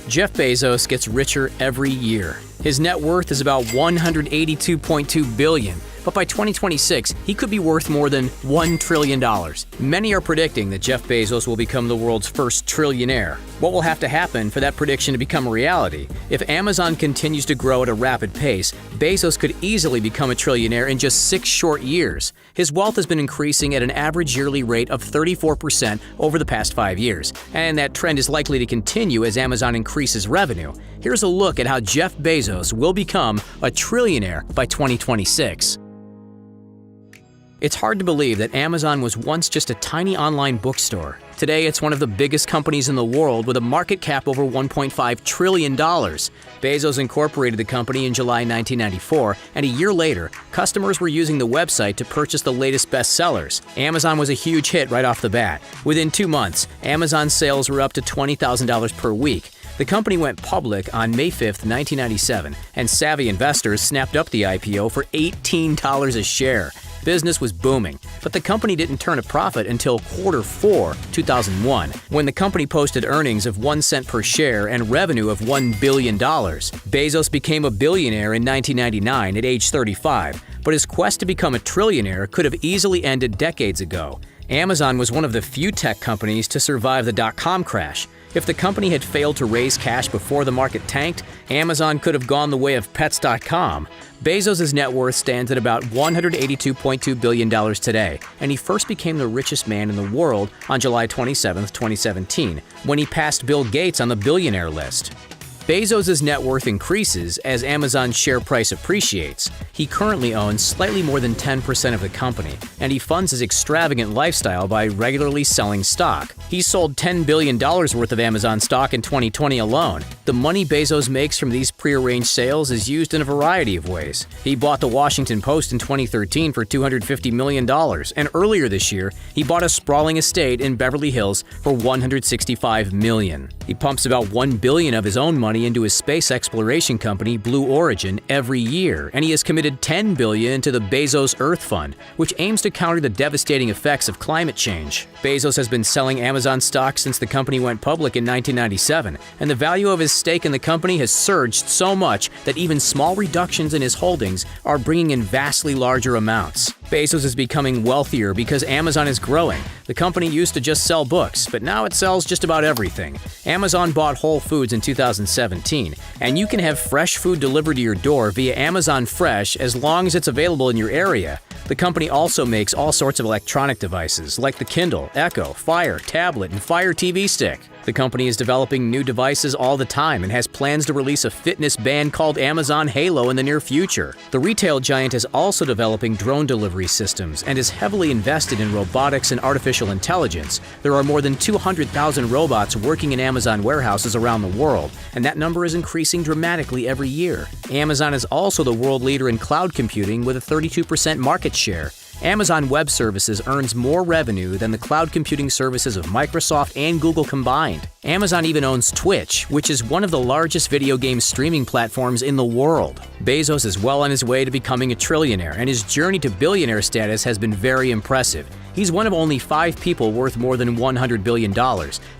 Jeff Bezos gets richer every year. His net worth is about $182.2 billion, but by 2026, he could be worth more than $1 trillion. Many are predicting that Jeff Bezos will become the world's first trillionaire. What will have to happen for that prediction to become a reality? If Amazon continues to grow at a rapid pace, Bezos could easily become a trillionaire in just 6 short years. His wealth has been increasing at an average yearly rate of 34% over the past 5 years, and that trend is likely to continue as Amazon increases revenue. Here's a look at how Jeff Bezos will become a trillionaire by 2026. It's hard to believe that Amazon was once just a tiny online bookstore. Today, it's one of the biggest companies in the world with a market cap over $1.5 trillion. Bezos incorporated the company in July 1994, and a year later, customers were using the website to purchase the latest bestsellers. Amazon was a huge hit right off the bat. Within 2 months, Amazon sales were up to $20,000 per week. The company went public on May 5, 1997, and savvy investors snapped up the IPO for $18 a share. Business was booming, but the company didn't turn a profit until Q4 2001, when the company posted earnings of 1 cent per share and revenue of $1 billion. Bezos became a billionaire in 1999 at age 35, but his quest to become a trillionaire could have easily ended decades ago. Amazon was one of the few tech companies to survive the dot-com crash. If the company had failed to raise cash before the market tanked, Amazon could have gone the way of Pets.com. Bezos' net worth stands at about $182.2 billion today, and he first became the richest man in the world on July 27, 2017, when he passed Bill Gates on the billionaire list. Bezos' net worth increases as Amazon's share price appreciates. He currently owns slightly more than 10% of the company, and he funds his extravagant lifestyle by regularly selling stock. He sold $10 billion worth of Amazon stock in 2020 alone. The money Bezos makes from these prearranged sales is used in a variety of ways. He bought the Washington Post in 2013 for $250 million, and earlier this year, he bought a sprawling estate in Beverly Hills for $165 million. He pumps about $1 billion of his own money into his space exploration company, Blue Origin, every year, and he has committed $10 billion to the Bezos Earth Fund, which aims to counter the devastating effects of climate change. Bezos has been selling Amazon stock since the company went public in 1997, and the value of his stake in the company has surged so much that even small reductions in his holdings are bringing in vastly larger amounts. Bezos is becoming wealthier because Amazon is growing. The company used to just sell books, but now it sells just about everything. Amazon bought Whole Foods in 2017, and you can have fresh food delivered to your door via Amazon Fresh as long as it's available in your area. The company also makes all sorts of electronic devices like the Kindle, Echo, Fire, tablet, and Fire TV stick. The company is developing new devices all the time and has plans to release a fitness band called Amazon Halo in the near future. The retail giant is also developing drone delivery systems and is heavily invested in robotics and artificial intelligence. There are more than 200,000 robots working in Amazon warehouses around the world, and that number is increasing dramatically every year. Amazon is also the world leader in cloud computing with a 32% market share. Amazon Web Services earns more revenue than the cloud computing services of Microsoft and Google combined. Amazon even owns Twitch, which is one of the largest video game streaming platforms in the world. Bezos is well on his way to becoming a trillionaire, and his journey to billionaire status has been very impressive. He's one of only 5 people worth more than $100 billion,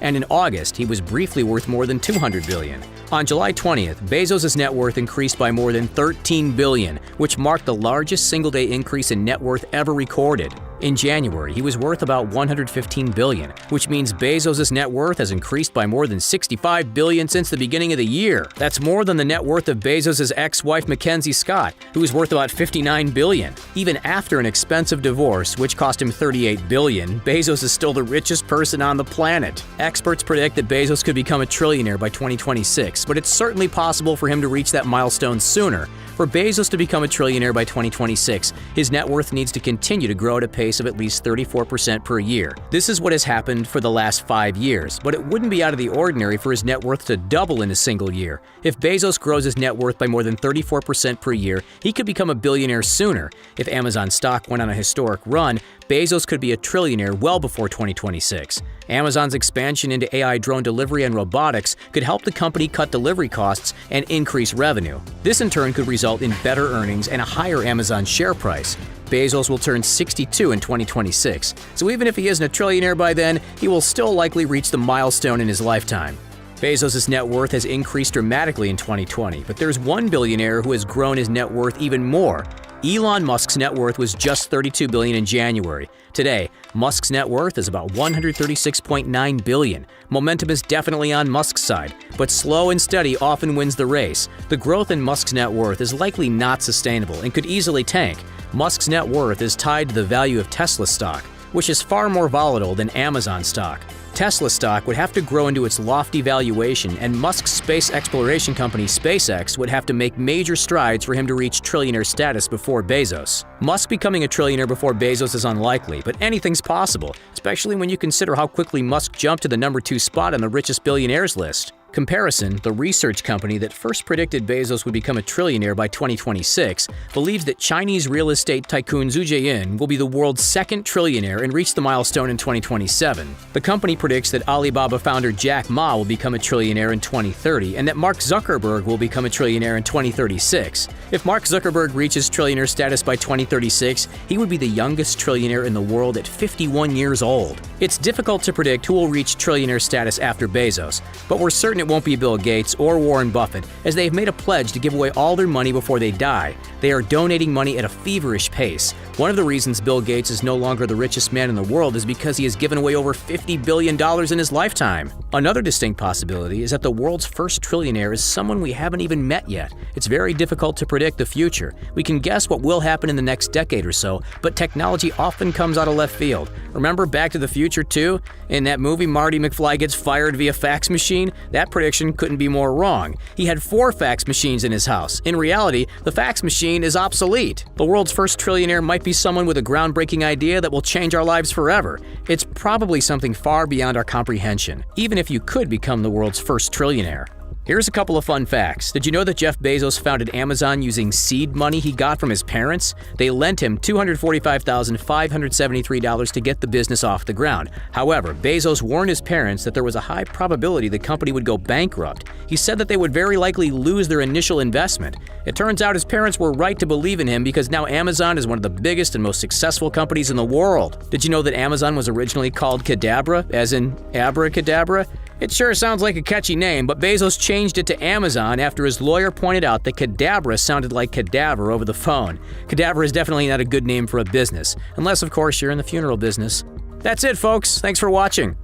and in August, he was briefly worth more than $200 billion. On July 20th, Bezos' net worth increased by more than $13 billion, which marked the largest single-day increase in net worth ever recorded. In January, he was worth about $115 billion, which means Bezos' net worth has increased by more than $65 billion since the beginning of the year. That's more than the net worth of Bezos' ex-wife Mackenzie Scott, who is worth about $59 billion. Even after an expensive divorce, which cost him $38 billion, Bezos is still the richest person on the planet. Experts predict that Bezos could become a trillionaire by 2026, but it's certainly possible for him to reach that milestone sooner. For Bezos to become a trillionaire by 2026, his net worth needs to continue to grow at a pace of at least 34% per year. This is what has happened for the last 5 years, but it wouldn't be out of the ordinary for his net worth to double in a single year. If Bezos grows his net worth by more than 34% per year, he could become a billionaire sooner. If Amazon stock went on a historic run, Bezos could be a trillionaire well before 2026. Amazon's expansion into AI drone delivery and robotics could help the company cut delivery costs and increase revenue. This in turn could result in better earnings and a higher Amazon share price. Bezos will turn 62 in 2026, so even if he isn't a trillionaire by then, he will still likely reach the milestone in his lifetime. Bezos' net worth has increased dramatically in 2020, but there's one billionaire who has grown his net worth even more. Elon Musk's net worth was just $32 billion in January. Today, Musk's net worth is about $136.9 billion. Momentum is definitely on Musk's side, but slow and steady often wins the race. The growth in Musk's net worth is likely not sustainable and could easily tank. Musk's net worth is tied to the value of Tesla stock, which is far more volatile than Amazon stock. Tesla stock would have to grow into its lofty valuation, and Musk's space exploration company SpaceX would have to make major strides for him to reach trillionaire status before Bezos. Musk becoming a trillionaire before Bezos is unlikely, but anything's possible, especially when you consider how quickly Musk jumped to the number 2 spot on the richest billionaires list. Comparison, the research company that first predicted Bezos would become a trillionaire by 2026, believes that Chinese real estate tycoon Zhu Jian will be the world's second trillionaire and reach the milestone in 2027. The company predicts that Alibaba founder Jack Ma will become a trillionaire in 2030 and that Mark Zuckerberg will become a trillionaire in 2036. If Mark Zuckerberg reaches trillionaire status by 2036, he would be the youngest trillionaire in the world at 51 years old. It's difficult to predict who will reach trillionaire status after Bezos, but we're certain it won't be Bill Gates or Warren Buffett, as they have made a pledge to give away all their money before they die. They are donating money at a feverish pace. One of the reasons Bill Gates is no longer the richest man in the world is because he has given away over $50 billion in his lifetime. Another distinct possibility is that the world's first trillionaire is someone we haven't even met yet. It's very difficult to predict the future. We can guess what will happen in the next decade or so, but technology often comes out of left field. Remember Back to the Future 2? In that movie, Marty McFly gets fired via fax machine? That prediction couldn't be more wrong. He had 4 fax machines in his house. In reality, the fax machine is obsolete. The world's first trillionaire might be someone with a groundbreaking idea that will change our lives forever. It's probably something far beyond our comprehension, even if you could become the world's first trillionaire. Here's a couple of fun facts. Did you know that Jeff Bezos founded Amazon using seed money he got from his parents? They lent him $245,573 to get the business off the ground. However, Bezos warned his parents that there was a high probability the company would go bankrupt. He said that they would very likely lose their initial investment. It turns out his parents were right to believe in him because now Amazon is one of the biggest and most successful companies in the world. Did you know that Amazon was originally called Cadabra, as in abracadabra? It sure sounds like a catchy name, but Bezos changed it to Amazon after his lawyer pointed out that cadabra sounded like cadaver over the phone. Cadaver is definitely not a good name for a business, unless of course you're in the funeral business. That's it, folks. Thanks for watching.